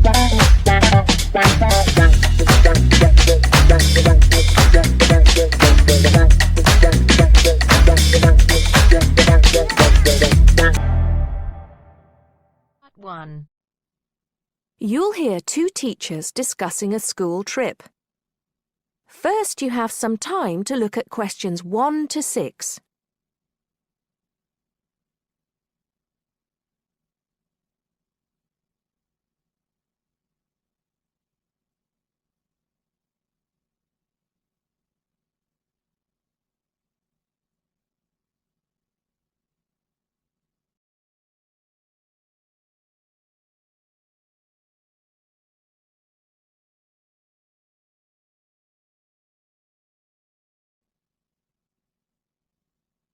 1. You'll hear two teachers discussing a school trip. First, you have some time to look at questions 1 to 6.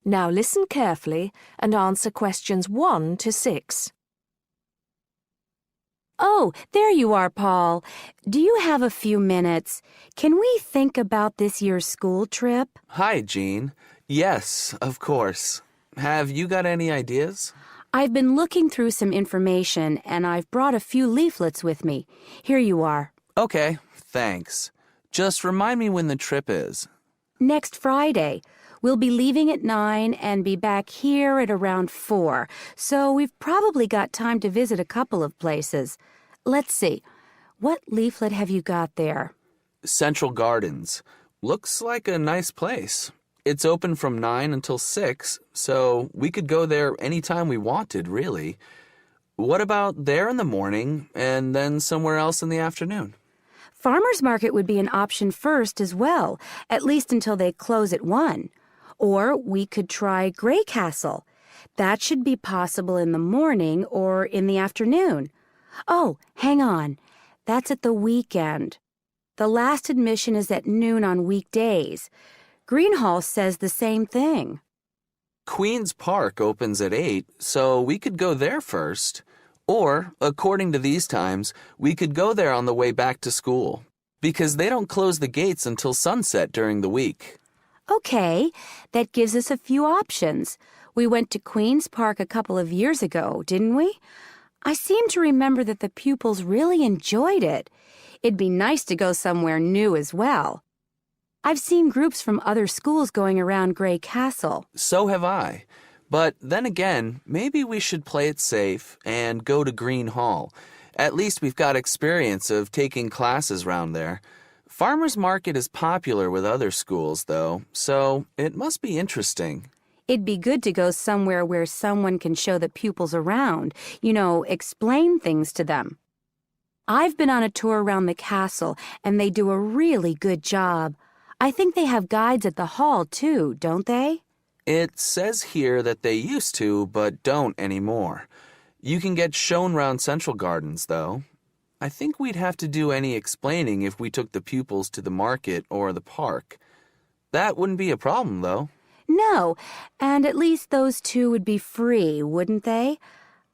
Now listen carefully and answer questions 1 to 6. Oh, there you are, Paul. Do you have a few minutes? Can we think about this year's school trip? Hi, Jean. Yes, of course. Have you got any ideas? I've been looking through some information, and I've brought a few leaflets with me. Here you are. Okay, thanks. Just remind me when the trip is. Next Friday. We'll be leaving at 9 and be back here at around 4, so we've probably got time to visit a couple of places. Let's see. What leaflet have you got there? Central Gardens. Looks like a nice place. It's open from 9 until 6, so we could go there anytime we wanted, really. What about there in the morning and then somewhere else in the afternoon? Farmers Market would be an option first as well, at least until they close at 1. Or we could try Grey Castle. That should be possible in the morning or in the afternoon. Oh, hang on. That's at the weekend. The last admission is at noon on weekdays. Greenhall says the same thing. Queen's Park opens at 8, so we could go there first. Or, according to these times, we could go there on the way back to school, because they don't close the gates until sunset during the week. Okay, that gives us a few options. We went to Queen's Park a couple of years ago, didn't we? I seem to remember that the pupils really enjoyed it. It'd be nice to go somewhere new as well. I've seen groups from other schools going around Grey Castle. So have I. But then again, maybe we should play it safe and go to Green Hall. At least we've got experience of taking classes round there. Farmers Market is popular with other schools, though, so it must be interesting. It'd be good to go somewhere where someone can show the pupils around, explain things to them. I've been on a tour around the castle, and they do a really good job. I think they have guides at the hall, too, don't they? It says here that they used to, but don't anymore. You can get shown round Central Gardens, though. I think we'd have to do any explaining if we took the pupils to the market or the park. That wouldn't be a problem, though. No, and at least those two would be free, wouldn't they?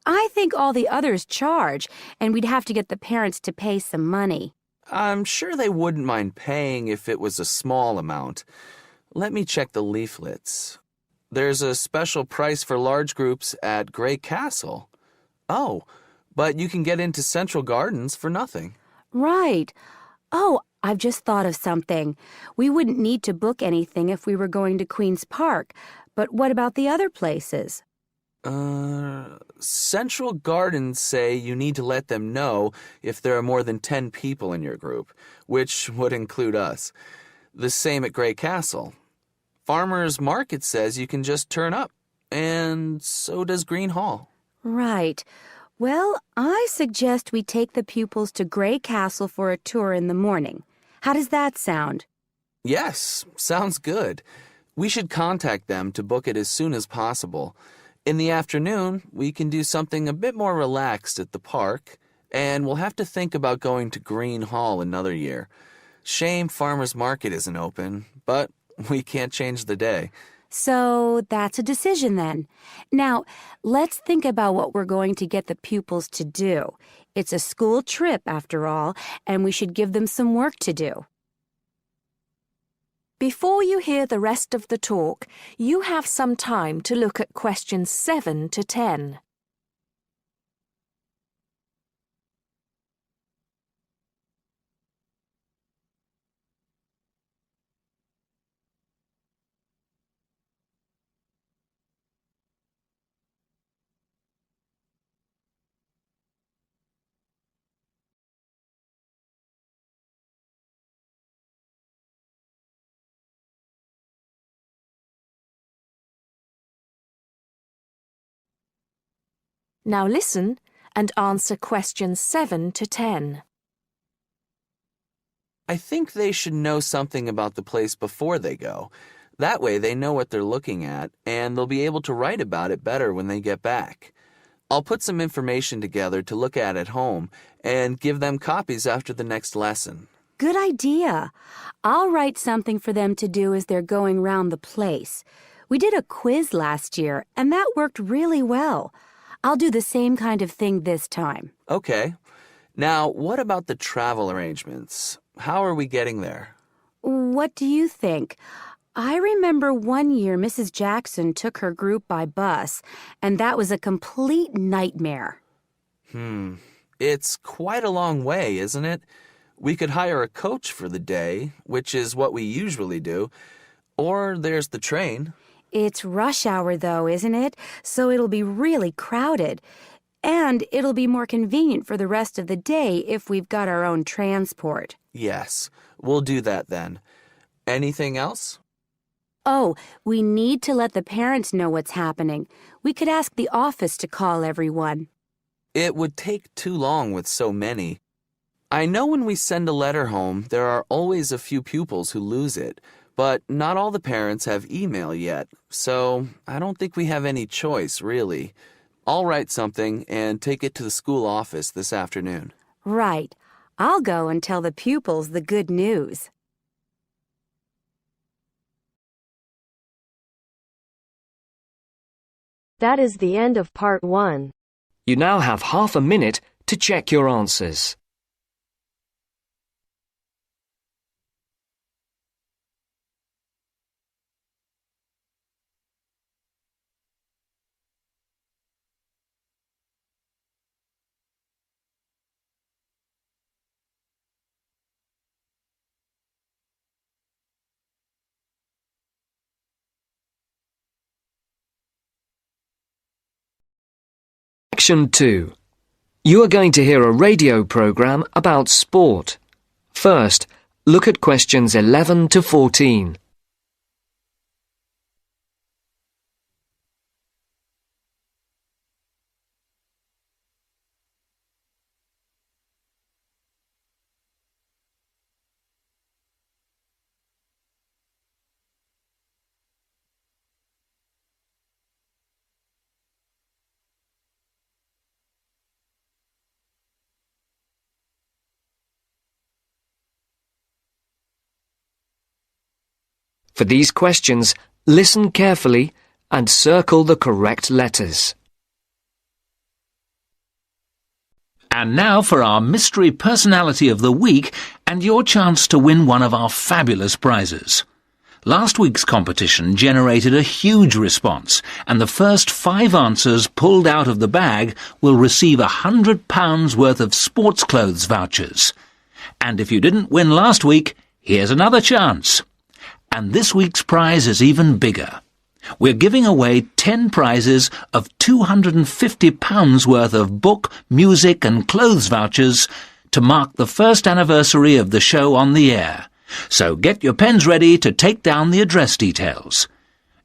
I think all the others charge, and we'd have to get the parents to pay some money. I'm sure they wouldn't mind paying if it was a small amount. Let me check the leaflets. There's a special price for large groups at Grey Castle. Oh, but you can get into Central Gardens for nothing. Right. Oh, I've just thought of something. We wouldn't need to book anything if we were going to Queen's Park, but what about the other places? Central Gardens say you need to let them know if there are more than 10 people in your group, which would include us. The same at Grey Castle. Farmers Market says you can just turn up, and so does Green Hall. Right. Well, I suggest we take the pupils to Grey Castle for a tour in the morning. How does that sound? Yes, sounds good. We should contact them to book it as soon as possible. In the afternoon, we can do something a bit more relaxed at the park, and we'll have to think about going to Green Hall another year. Shame Farmers Market isn't open, but we can't change the day. So that's a decision then. Now, let's think about what we're going to get the pupils to do. It's a school trip, after all, and we should give them some work to do. Before you hear the rest of the talk, you have some time to look at questions 7 to 10. Now listen and answer questions 7 to 10. I think they should know something about the place before they go. That way they know what they're looking at, and they'll be able to write about it better when they get back. I'll put some information together to look at home and give them copies after the next lesson. Good idea. I'll write something for them to do as they're going round the place. We did a quiz last year, and that worked really well. I'll do the same kind of thing this time. Okay. Now, what about the travel arrangements? How are we getting there? What do you think? I remember one year Mrs. Jackson took her group by bus, and that was a complete nightmare. It's quite a long way, isn't it? We could hire a coach for the day, which is what we usually do, or there's the train. It's rush hour, though, isn't it? So it'll be really crowded. And it'll be more convenient for the rest of the day if we've got our own transport. Yes, we'll do that then. Anything else? Oh, we need to let the parents know what's happening. We could ask the office to call everyone. It would take too long with so many. I know when we send a letter home, there are always a few pupils who lose it, but not all the parents have email yet, so I don't think we have any choice, really. I'll write something and take it to the school office this afternoon. Right. I'll go and tell the pupils the good news. That is the end of part 1. You now have half a minute to check your answers. Section 2. You are going to hear a radio program about sport. First, look at questions 11 to 14. For these questions, listen carefully and circle the correct letters. And now for our Mystery Personality of the Week and your chance to win one of our fabulous prizes. Last week's competition generated a huge response, and the first 5 answers pulled out of the bag will receive £100 worth of sports clothes vouchers. And if you didn't win last week, here's another chance. And this week's prize is even bigger. We're giving away 10 prizes of £250 worth of book, music and clothes vouchers to mark the first anniversary of the show on the air. So get your pens ready to take down the address details.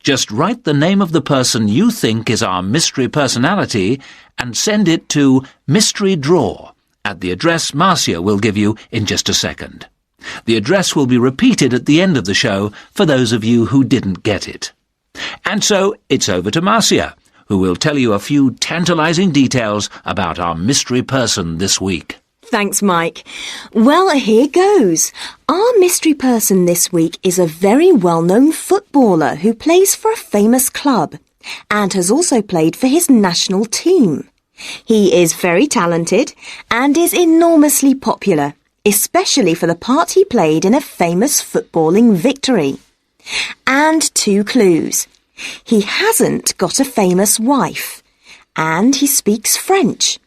Just write the name of the person you think is our mystery personality and send it to Mystery Draw at the address Marcia will give you in just a second. The address will be repeated at the end of the show for those of you who didn't get it. And so it's over to Marcia, who will tell you a few tantalizing details about our mystery person this week. Thanks, Mike. Well, here goes. Our mystery person this week is a very well-known footballer who plays for a famous club and has also played for his national team. He is very talented and is enormously popular, especially for the part he played in a famous footballing victory. And 2 clues. He hasn't got a famous wife, and he speaks French.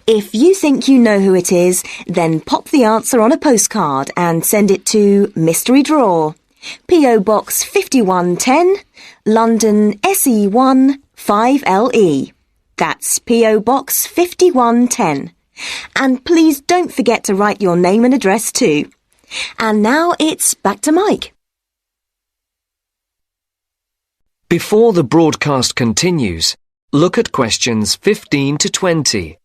If you think you know who it is, then pop the answer on a postcard and send it to Mystery Draw, P.O. Box 5110, London SE1 5LE. That's P.O. Box 5110. And please don't forget to write your name and address too. And now it's back to Mike. Before the broadcast continues, Look at questions 15 to 20.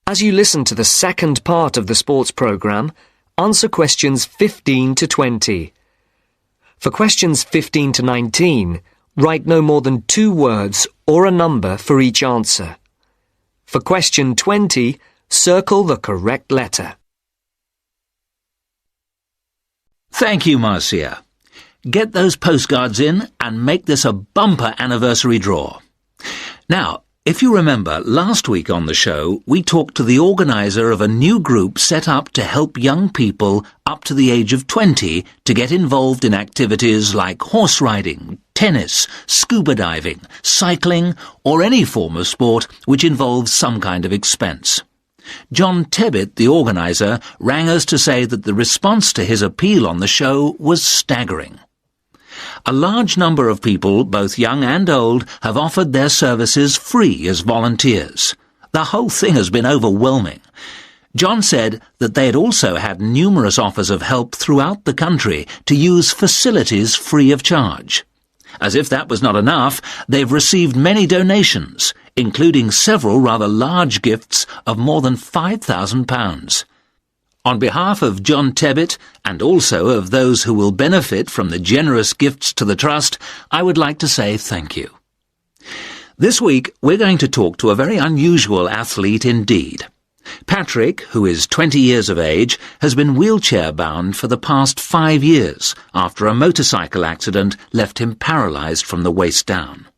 As you listen to the second part of the sports programme, answer questions 15 to 20. For questions 15 to 19, write no more than 2 words or a number for each answer. For question 20, circle the correct letter. Thank you, Marcia. Get those postcards in and make this a bumper anniversary draw. Now, if you remember, last week on the show, we talked to the organiser of a new group set up to help young people up to the age of 20 to get involved in activities like horse riding, tennis, scuba diving, cycling, or any form of sport which involves some kind of expense. John Tebbit, the organiser, rang us to say that the response to his appeal on the show was staggering. A large number of people, both young and old, have offered their services free as volunteers. The whole thing has been overwhelming. John said that they had also had numerous offers of help throughout the country to use facilities free of charge. As if that was not enough, they've received many donations, including several rather large gifts of more than £5,000. On behalf of John Tebbit, and also of those who will benefit from the generous gifts to the Trust, I would like to say thank you. This week, we're going to talk to a very unusual athlete indeed. Patrick, who is 20 years of age, has been wheelchair-bound for the past 5 years after a motorcycle accident left him paralysed from the waist down.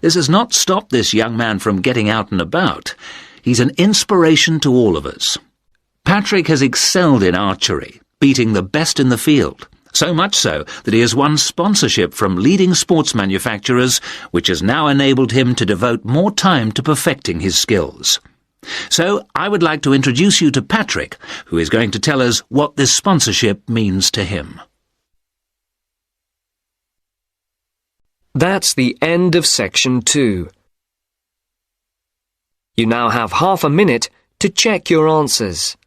This has not stopped this young man from getting out and about. He's an inspiration to all of us. Patrick has excelled in archery, beating the best in the field, so much so that he has won sponsorship from leading sports manufacturers, which has now enabled him to devote more time to perfecting his skills. So I would like to introduce you to Patrick, who is going to tell us what this sponsorship means to him. That's the end of section 2. You now have half a minute to check your answers.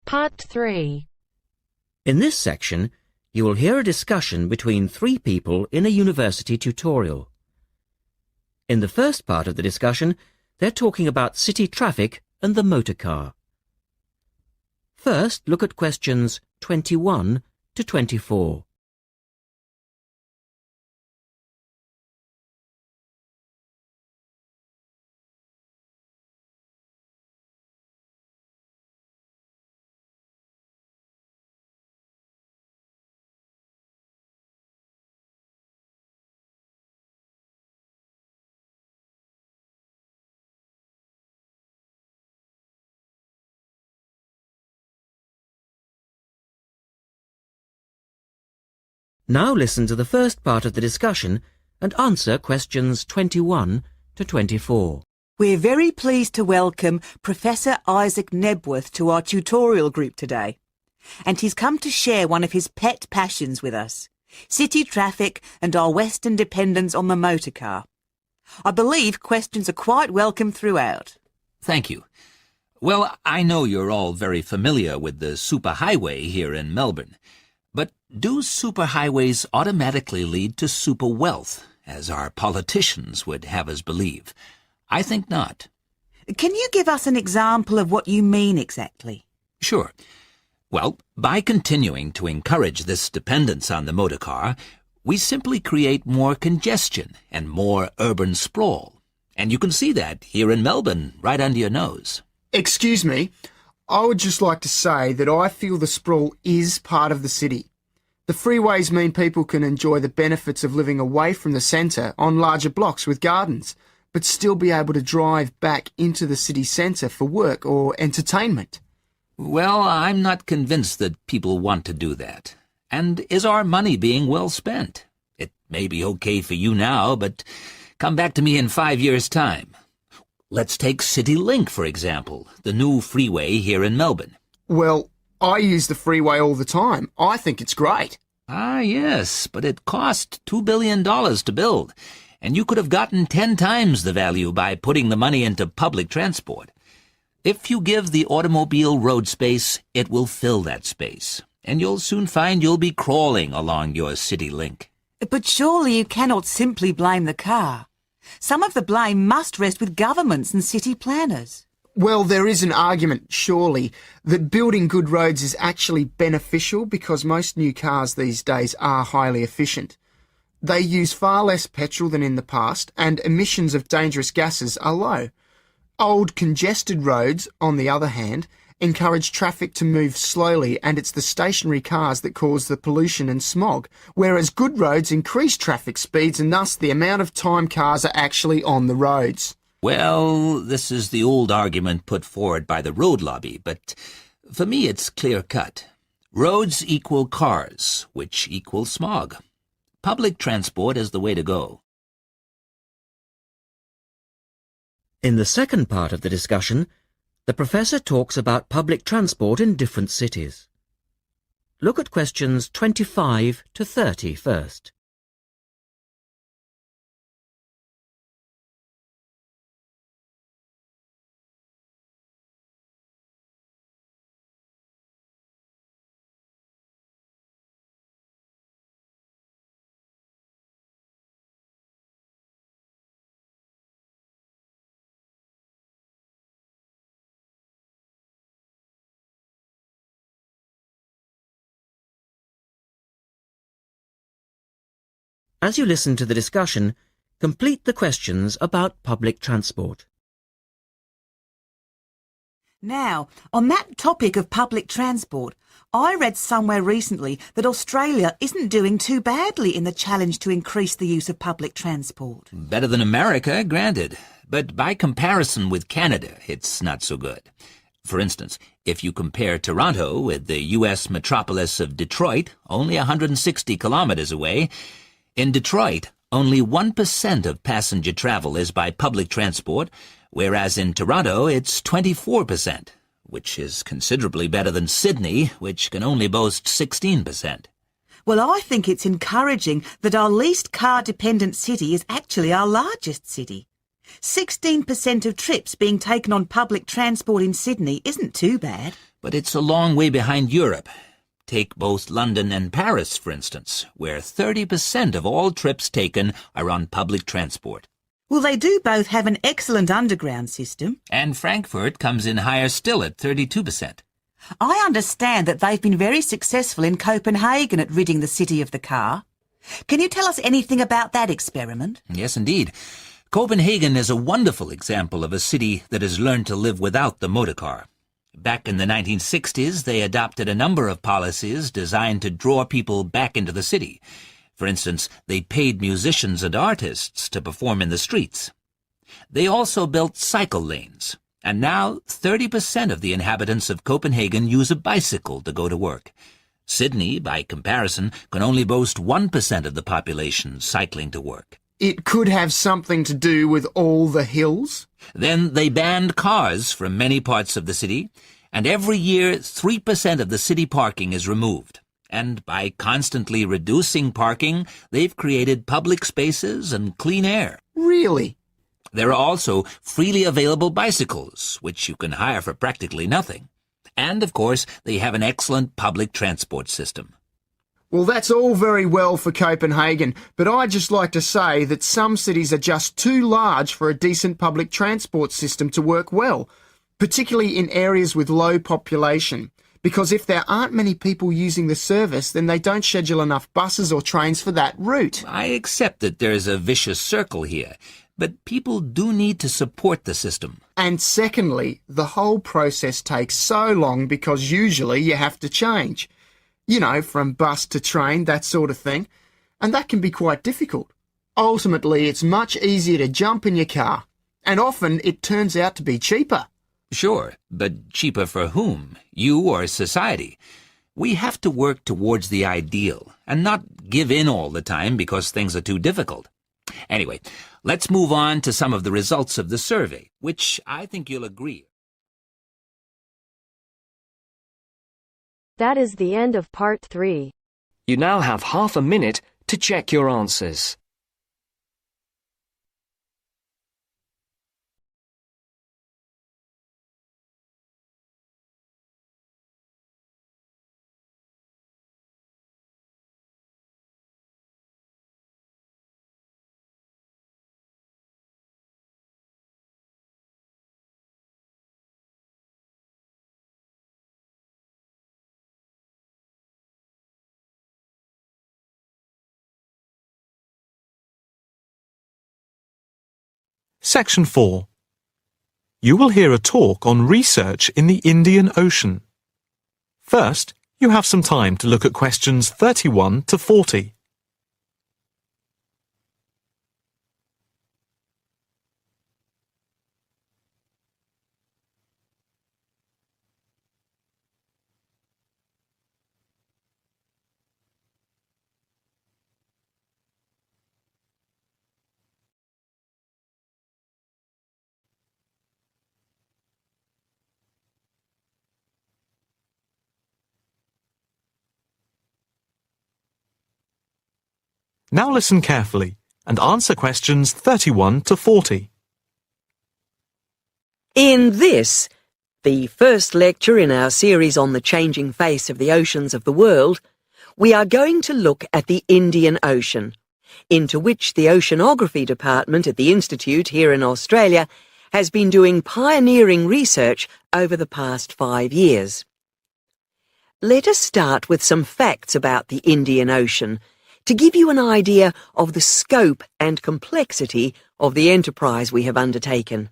Part 3. In this section, you will hear a discussion between 3 people in a university tutorial. In the first part of the discussion, they're talking about city traffic and the motor car. First, look at questions 21 to 24. Now listen to the first part of the discussion and answer questions 21 to 24. We're very pleased to welcome Professor Isaac Nebworth to our tutorial group today. And he's come to share one of his pet passions with us, city traffic and our Western dependence on the motor car. I believe questions are quite welcome throughout. Thank you. Well, I know you're all very familiar with the superhighway here in Melbourne. But do superhighways automatically lead to super wealth, as our politicians would have us believe? I think not. Can you give us an example of what you mean exactly? Sure. Well, by continuing to encourage this dependence on the motor car, we simply create more congestion and more urban sprawl. And you can see that here in Melbourne, right under your nose. Excuse me, I would just like to say that I feel the sprawl is part of the city. The freeways mean people can enjoy the benefits of living away from the centre on larger blocks with gardens, but still be able to drive back into the city centre for work or entertainment. Well, I'm not convinced that people want to do that. And is our money being well spent? It may be okay for you now, but come back to me in 5 years' time. Let's take CityLink, for example, the new freeway here in Melbourne. Well, I use the freeway all the time. I think it's great. Ah, yes, but it cost $2 billion to build, and you could have gotten 10 times the value by putting the money into public transport. If you give the automobile road space, it will fill that space, and you'll soon find you'll be crawling along your CityLink. But surely you cannot simply blame the car. Some of the blame must rest with governments and city planners. Well, there is an argument, surely, that building good roads is actually beneficial because most new cars these days are highly efficient. They use far less petrol than in the past, and emissions of dangerous gases are low. Old, congested roads, on the other hand, encourage traffic to move slowly, and it's the stationary cars that cause the pollution and smog, whereas good roads increase traffic speeds and thus the amount of time cars are actually on the roads. Well, this is the old argument put forward by the road lobby, but for me it's clear-cut. Roads equal cars, which equal smog. Public transport is the way to go. In the second part of the discussion, the professor talks about public transport in different cities. Look at questions 25 to 30 first. As you listen to the discussion, complete the questions about public transport. Now, on that topic of public transport, I read somewhere recently that Australia isn't doing too badly in the challenge to increase the use of public transport. Better than America, granted, but by comparison with Canada, it's not so good. For instance, if you compare Toronto with the U.S. metropolis of Detroit, only 160 kilometers away, in Detroit, only 1% of passenger travel is by public transport, whereas in Toronto it's 24%, which is considerably better than Sydney, which can only boast 16%. Well, I think it's encouraging that our least car-dependent city is actually our largest city. 16% of trips being taken on public transport in Sydney isn't too bad. But it's a long way behind Europe. Take both London and Paris, for instance, where 30% of all trips taken are on public transport. Well, they do both have an excellent underground system. And Frankfurt comes in higher still at 32%. I understand that they've been very successful in Copenhagen at ridding the city of the car. Can you tell us anything about that experiment? Yes, indeed. Copenhagen is a wonderful example of a city that has learned to live without the motor car. Back in the 1960s, they adopted a number of policies designed to draw people back into the city. For instance, they paid musicians and artists to perform in the streets. They also built cycle lanes, and now 30% of the inhabitants of Copenhagen use a bicycle to go to work. Sydney, by comparison, can only boast 1% of the population cycling to work. It could have something to do with all the hills? Then they banned cars from many parts of the city, and every year 3% of the city parking is removed. And by constantly reducing parking, they've created public spaces and clean air. Really? There are also freely available bicycles, which you can hire for practically nothing. And, of course, they have an excellent public transport system. Well, that's all very well for Copenhagen, but I'd just like to say that some cities are just too large for a decent public transport system to work well, particularly in areas with low population, because if there aren't many people using the service, then they don't schedule enough buses or trains for that route. I accept that there's a vicious circle here, but people do need to support the system. And secondly, the whole process takes so long because usually you have to change. You know, from bus to train, that sort of thing. And that can be quite difficult. Ultimately, it's much easier to jump in your car. And often it turns out to be cheaper. Sure, but cheaper for whom? You or society? We have to work towards the ideal and not give in all the time because things are too difficult. Anyway, let's move on to some of the results of the survey, which I think you'll agree. That is the end of part 3. You now have half a minute to check your answers. Section 4. You will hear a talk on research in the Indian Ocean. First, you have some time to look at questions 31 to 40. Now listen carefully and answer questions 31 to 40. In this, the first lecture in our series on the changing face of the oceans of the world, we are going to look at the Indian Ocean, into which the Oceanography Department at the Institute here in Australia has been doing pioneering research over the past 5 years. Let us start with some facts about the Indian Ocean, to give you an idea of the scope and complexity of the enterprise we have undertaken.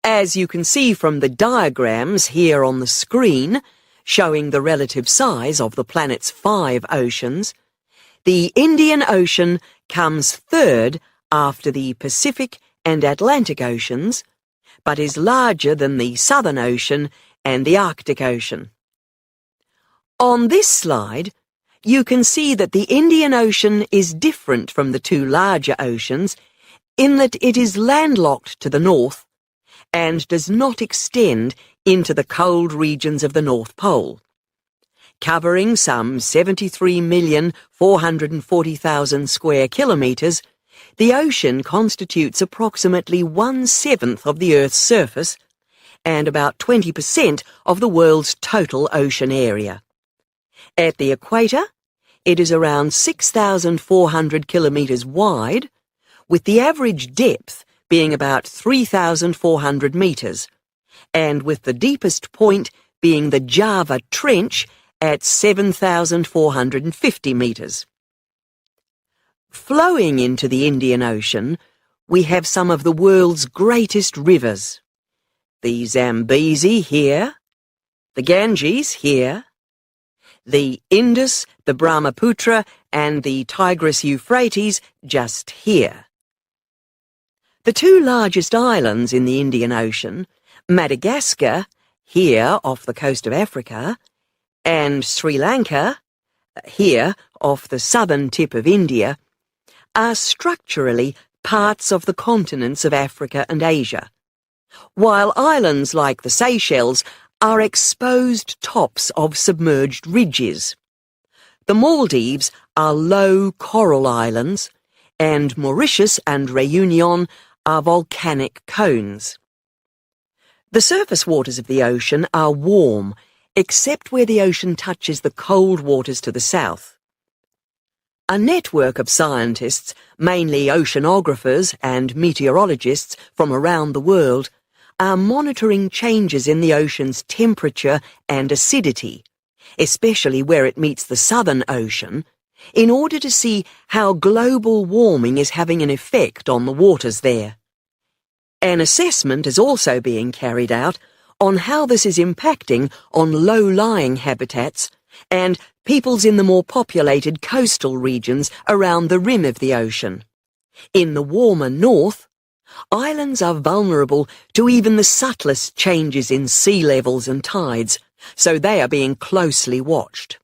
As you can see from the diagrams here on the screen, showing the relative size of the planet's 5 oceans, the Indian Ocean comes third after the Pacific and Atlantic Oceans, but is larger than the Southern Ocean and the Arctic Ocean. On this slide, you can see that the Indian Ocean is different from the 2 larger oceans in that it is landlocked to the north and does not extend into the cold regions of the North Pole. Covering some 73,440,000 square kilometres, the ocean constitutes approximately 1/7 of the Earth's surface and about 20% of the world's total ocean area. At the equator, it is around 6,400 kilometres wide, with the average depth being about 3,400 metres, and with the deepest point being the Java Trench at 7,450 metres. Flowing into the Indian Ocean, we have some of the world's greatest rivers. The Zambezi here, the Ganges here, the Indus, the Brahmaputra, and the Tigris-Euphrates just here. The 2 largest islands in the Indian Ocean, Madagascar, here off the coast of Africa, and Sri Lanka, here off the southern tip of India, are structurally parts of the continents of Africa and Asia, while islands like the Seychelles are exposed tops of submerged ridges. The Maldives are low coral islands, and Mauritius and Réunion are volcanic cones. The surface waters of the ocean are warm, except where the ocean touches the cold waters to the south. A network of scientists, mainly oceanographers and meteorologists from around the world, are monitoring changes in the ocean's temperature and acidity, especially where it meets the Southern Ocean, in order to see how global warming is having an effect on the waters there. An assessment is also being carried out on how this is impacting on low-lying habitats and peoples in the more populated coastal regions around the rim of the ocean. In the warmer north, islands are vulnerable to even the subtlest changes in sea levels and tides, so they are being closely watched.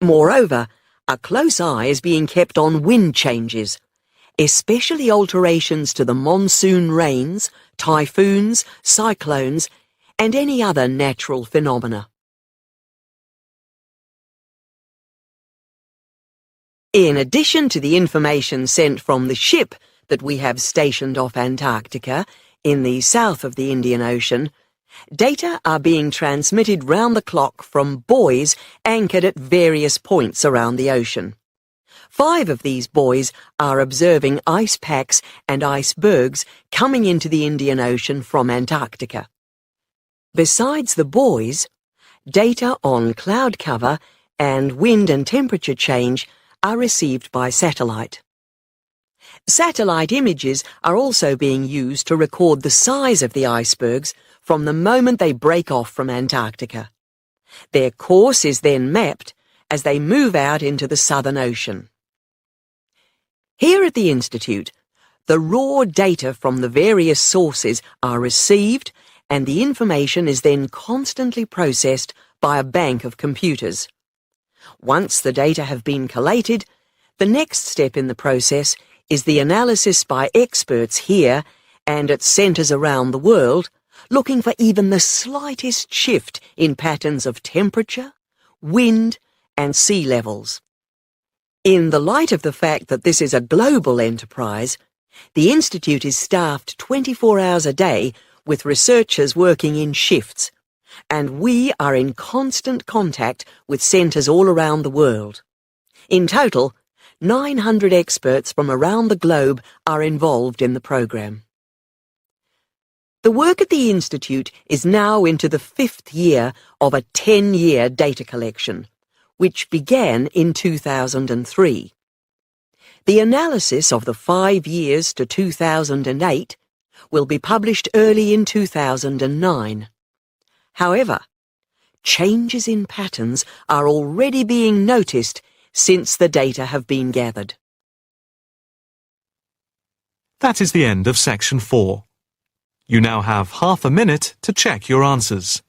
Moreover, a close eye is being kept on wind changes, especially alterations to the monsoon rains, typhoons, cyclones, and any other natural phenomena. In addition to the information sent from the ship that we have stationed off Antarctica, in the south of the Indian Ocean, data are being transmitted round the clock from buoys anchored at various points around the ocean. 5 of these buoys are observing ice packs and icebergs coming into the Indian Ocean from Antarctica. Besides the buoys, data on cloud cover and wind and temperature change are received by satellite. Satellite images are also being used to record the size of the icebergs from the moment they break off from Antarctica. Their course is then mapped as they move out into the Southern Ocean. Here at the Institute, the raw data from the various sources are received and the information is then constantly processed by a bank of computers. Once the data have been collated, the next step in the process is the analysis by experts here and at centres around the world, looking for even the slightest shift in patterns of temperature, wind, and sea levels. In the light of the fact that this is a global enterprise, the Institute is staffed 24 hours a day with researchers working in shifts, and we are in constant contact with centres all around the world. In total, 900 experts from around the globe are involved in the programme. The work at the Institute is now into the 5th year of a 10-year data collection, which began in 2003. The analysis of the 5 years to 2008 will be published early in 2009. However, changes in patterns are already being noticed since the data have been gathered. That is the end of section 4. You now have half a minute to check your answers.